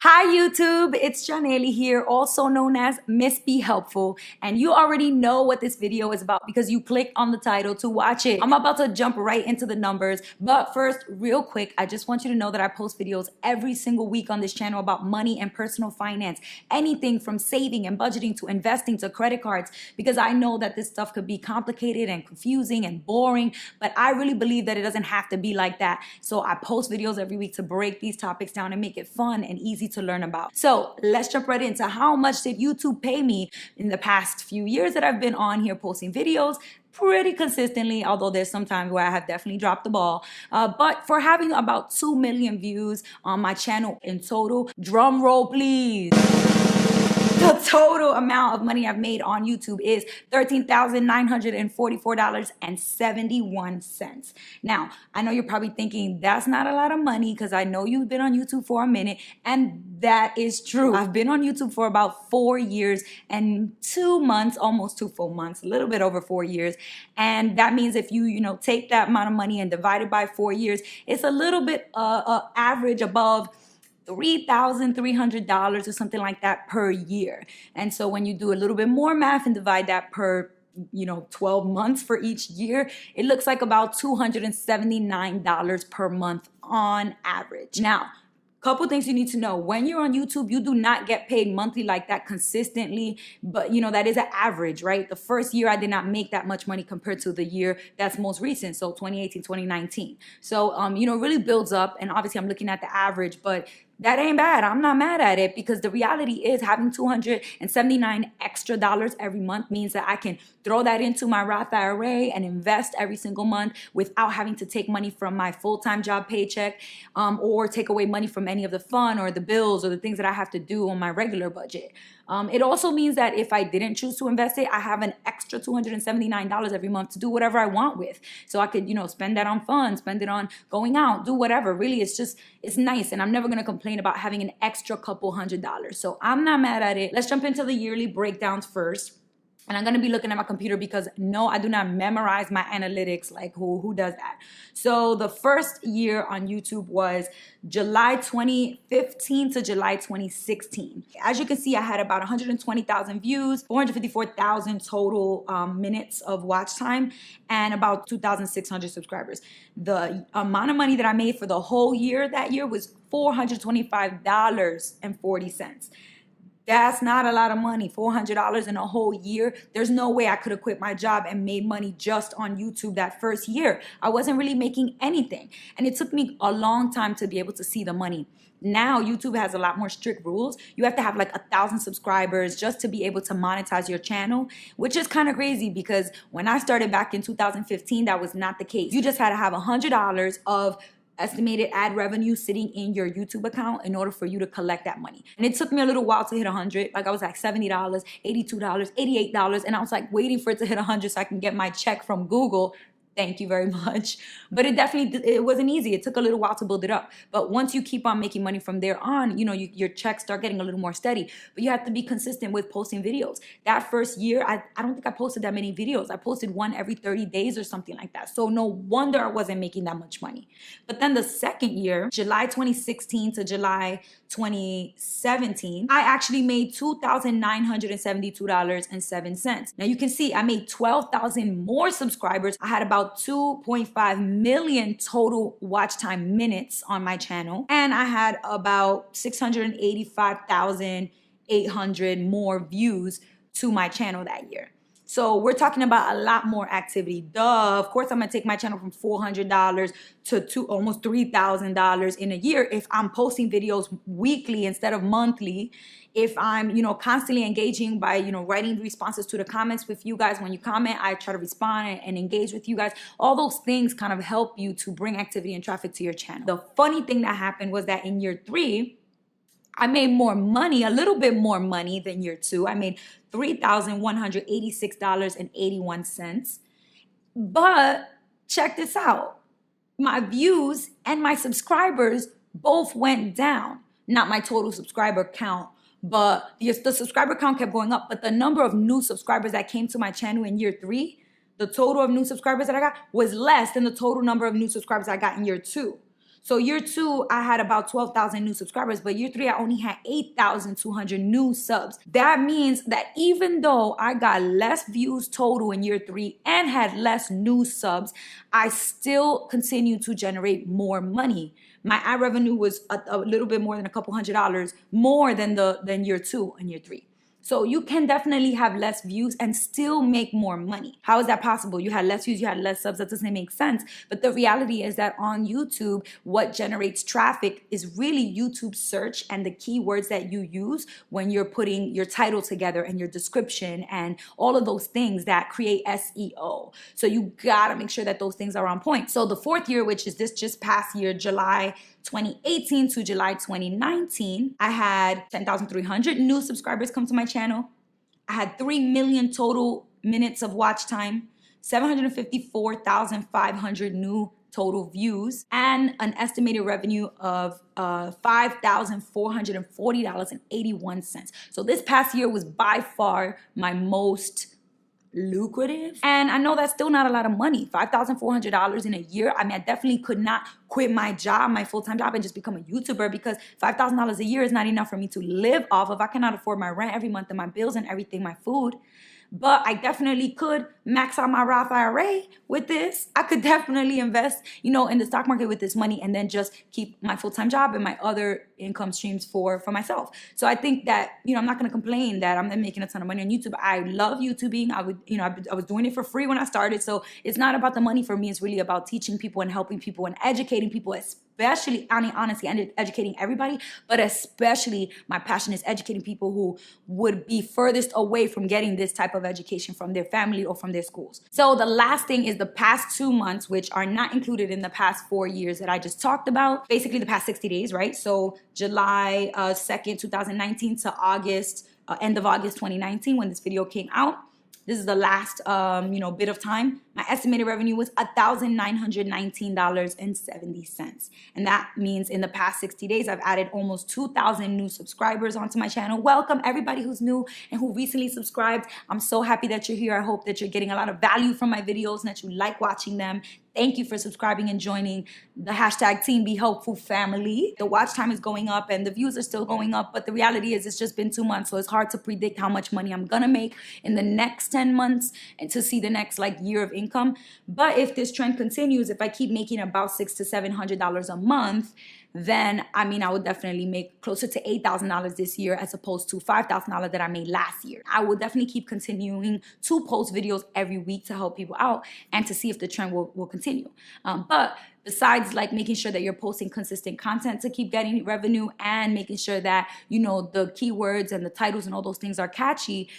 Hi YouTube, it's Janelle here, also known as Miss Be Helpful, and you already know what this video is about because you clicked on the title to watch it. I'm about to jump right into the numbers, but first, real quick, I just want you to know that I post videos every single week on this channel about money and personal finance, anything from saving and budgeting to investing to credit cards, because I know that this stuff could be complicated and confusing and boring, but I really believe that it doesn't have to be like that. So I post videos every week to break these topics down and make it fun and easy to learn about. So let's jump right into how much did YouTube pay me in the past few years that I've been on here posting videos pretty consistently, although there's some times where I have definitely dropped the ball. But for having about 2 million views on my channel in total, drum roll please. The total amount of money I've made on YouTube is $13,944.71. Now, I know you're probably thinking that's not a lot of money because I know you've been on YouTube for a minute, and that is true. I've been on YouTube for about 4 years and 2 months, almost 2 full months, a little bit over 4 years. And that means if you take that amount of money and divide it by 4 years, it's a little bit average above $3,300 or something like that per year. And so when you do a little bit more math and divide that per 12 months for each year, it looks like about $279 per month on average. Now, couple things you need to know. When you're on YouTube, you do not get paid monthly like that consistently, but that is an average, right? The first year I did not make that much money compared to the year that's most recent, so 2018, 2019. So, it really builds up, and obviously I'm looking at the average, but that ain't bad. I'm not mad at it because the reality is having $279 extra every month means that I can throw that into my Roth IRA and invest every single month without having to take money from my full-time job paycheck or take away money from any of the fun or the bills or the things that I have to do on my regular budget. It also means that if I didn't choose to invest it, I have an extra $279 every month to do whatever I want with. So I could, spend that on fun, spend it on going out, do whatever. Really, it's nice. And I'm never going to complain about having an extra couple $100s. So I'm not mad at it. Let's jump into the yearly breakdowns first. And I'm going to be looking at my computer because no, I do not memorize my analytics. Like who does that? So the first year on YouTube was July 2015 to July 2016. As you can see, I had about 120,000 views, 454,000 total minutes of watch time, and about 2,600 subscribers. The amount of money that I made for the whole year that year was $425.40. That's not a lot of money, $400 in a whole year. There's no way I could have quit my job and made money just on YouTube that first year. I wasn't really making anything. And it took me a long time to be able to see the money. Now, YouTube has a lot more strict rules. You have to have like 1,000 subscribers just to be able to monetize your channel, which is kind of crazy because when I started back in 2015, that was not the case. You just had to have $100 of estimated ad revenue sitting in your YouTube account in order for you to collect that money. And it took me a little while to hit 100. Like I was like $70, $82, $88, and I was like waiting for it to hit 100 so I can get my check from Google. Thank you very much. But it wasn't easy. It took a little while to build it up. But once you keep on making money from there on, your checks start getting a little more steady. But you have to be consistent with posting videos. That first year, I don't think I posted that many videos. I posted one every 30 days or something like that. So no wonder I wasn't making that much money. But then the second year, July 2016 to July 2017, I actually made $2,972.07. Now you can see I made 12,000 more subscribers. I had about 2.5 million total watch time minutes on my channel, and I had about 685,800 more views to my channel that year. So we're talking about a lot more activity. Duh, of course I'm gonna take my channel from $400 to almost $3,000 in a year if I'm posting videos weekly instead of monthly. If I'm, constantly engaging by, writing responses to the comments with you guys. When you comment, I try to respond and engage with you guys. All those things kind of help you to bring activity and traffic to your channel. The funny thing that happened was that in year 3, I made more money, a little bit more money than year 2. I made $3,186.81. But check this out. My views and my subscribers both went down. Not my total subscriber count, but the subscriber count kept going up. But the number of new subscribers that came to my channel in year 3, the total of new subscribers that I got was less than the total number of new subscribers I got in year 2. So year 2, I had about 12,000 new subscribers, but year 3, I only had 8,200 new subs. That means that even though I got less views total in year 3 and had less new subs, I still continued to generate more money. My ad revenue was a little bit more than a couple $100 more than year 2 and year 3. So you can definitely have less views and still make more money. How is that possible? You had less views, you had less subs. That doesn't make sense. But the reality is that on YouTube, what generates traffic is really YouTube search and the keywords that you use when you're putting your title together and your description and all of those things that create SEO. So you gotta make sure that those things are on point. So the 4th year, which is this just past year, July 2018 to July 2019, I had 10,300 new subscribers come to my channel. I had 3 million total minutes of watch time, 754,500 new total views, and an estimated revenue of $5,440.81. So this past year was by far my most lucrative. And I know that's still not a lot of money. $5,400 in a year. I mean, I definitely could not quit my job, my full-time job, and just become a YouTuber, because $5,000 a year is not enough for me to live off of. I cannot afford my rent every month and my bills and everything, my food. But I definitely could max out my Roth IRA with this. I could definitely invest, in the stock market with this money, and then just keep my full-time job and my other income streams for myself. So I think that, I'm not going to complain that I'm not making a ton of money on YouTube. I love YouTubing. I was doing it for free when I started. So it's not about the money for me. It's really about teaching people and helping people and educating people, especially, honestly, and educating everybody, but especially my passion is educating people who would be furthest away from getting this type of education from their family or from their schools. So the last thing is the past 2 months, which are not included in the past 4 years that I just talked about. Basically the past 60 days, right? So July 2nd, 2019 to August, end of August 2019 when this video came out. This is the last, bit of time. My estimated revenue was $1,919.70. And that means in the past 60 days, I've added almost 2,000 new subscribers onto my channel. Welcome everybody who's new and who recently subscribed. I'm so happy that you're here. I hope that you're getting a lot of value from my videos and that you like watching them. Thank you for subscribing and joining the hashtag Team Be Helpful family. The watch time is going up and the views are still going up, but the reality is it's just been 2 months, so it's hard to predict how much money I'm gonna make in the next 10 months and to see the next year of income. But if this trend continues, if I keep making about $600 to $700 a month, then I would definitely make closer to $8,000 this year as opposed to $5,000 that I made last year. I will definitely keep continuing to post videos every week to help people out and to see if the trend will continue. But besides making sure that you're posting consistent content to keep getting revenue and making sure that, the keywords and the titles and all those things are catchy,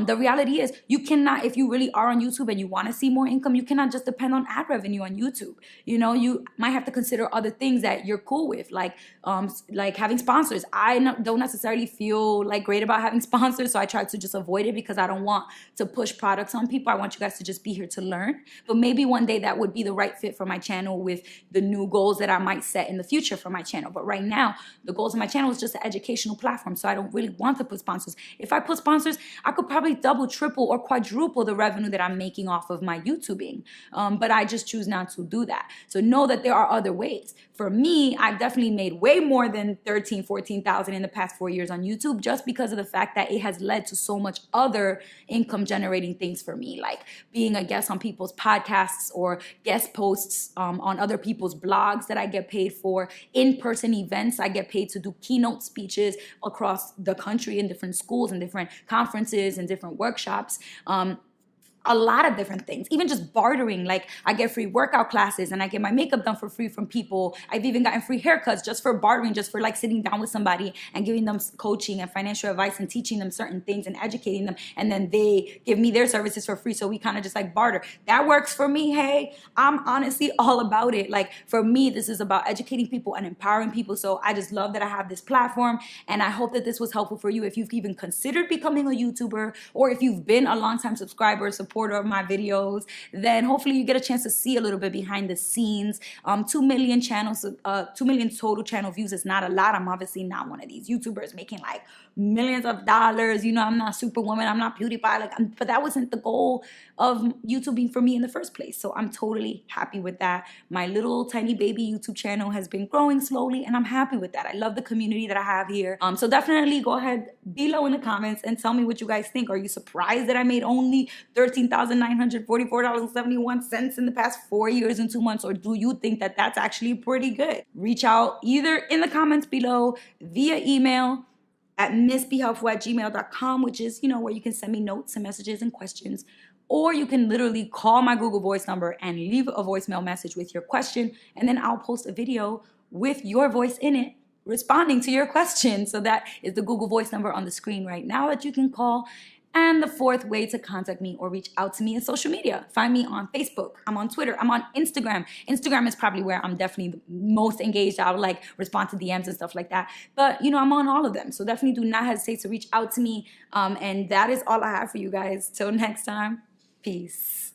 the reality is you cannot, if you really are on YouTube and you want to see more income, you cannot just depend on ad revenue on YouTube. You might have to consider other things that you're cool with, like having sponsors. I don't necessarily feel great about having sponsors, so I try to just avoid it because I don't want to push products on people. I want you guys to just be here to learn. But maybe one day that would be the right fit for my channel with the new goals that I might set in the future for my channel. But right now, the goals of my channel is just an educational platform, so I don't really want to put sponsors. If I put sponsors, I could probably double, triple, or quadruple the revenue that I'm making off of my YouTubing. But I just choose not to do that. So know that there are other ways. For me, I've definitely made way more than $13,000, $14,000 in the past 4 years on YouTube, just because of the fact that it has led to so much other income generating things for me, like being a guest on people's podcasts or guest posts on other people's blogs that I get paid for, in-person events. I get paid to do keynote speeches across the country in different schools and different conferences and different workshops. A lot of different things, even just bartering. I get free workout classes and I get my makeup done for free from people. I've even gotten free haircuts just for bartering, just for sitting down with somebody and giving them coaching and financial advice and teaching them certain things and educating them. And then they give me their services for free. So we kind of just barter. That works for me. Hey, I'm honestly all about it. For me, this is about educating people and empowering people. So I just love that I have this platform, and I hope that this was helpful for you if you've even considered becoming a YouTuber, or if you've been a longtime subscriber, supporter, supporter of my videos, then hopefully you get a chance to see a little bit behind the scenes. 2 million channels, 2 million total channel views is not a lot. I'm obviously not one of these YouTubers making like millions of dollars. You know, I'm not Superwoman, I'm not PewDiePie, but that wasn't the goal of YouTubing for me in the first place. So I'm totally happy with that. My little tiny baby YouTube channel has been growing slowly, and I'm happy with that. I love the community that I have here. So definitely go ahead below in the comments and tell me what you guys think. Are you surprised that I made only $13,944.71 in the past 4 years and 2 months, or do you think that that's actually pretty good? Reach out either in the comments below, via email at missbehelpful@gmail.com, which is, you know, where you can send me notes and messages and questions. Or you can literally call my Google Voice number and leave a voicemail message with your question, and then I'll post a video with your voice in it responding to your question. So that is the Google Voice number on the screen right now that you can call. And the fourth way to contact me or reach out to me is social media. Find me on Facebook. I'm on Twitter. I'm on Instagram. Instagram is probably where I'm definitely the most engaged. I would like respond to DMs and stuff like that. But, you know, I'm on all of them. So definitely do not hesitate to reach out to me. And that is all I have for you guys. Till next time. Peace.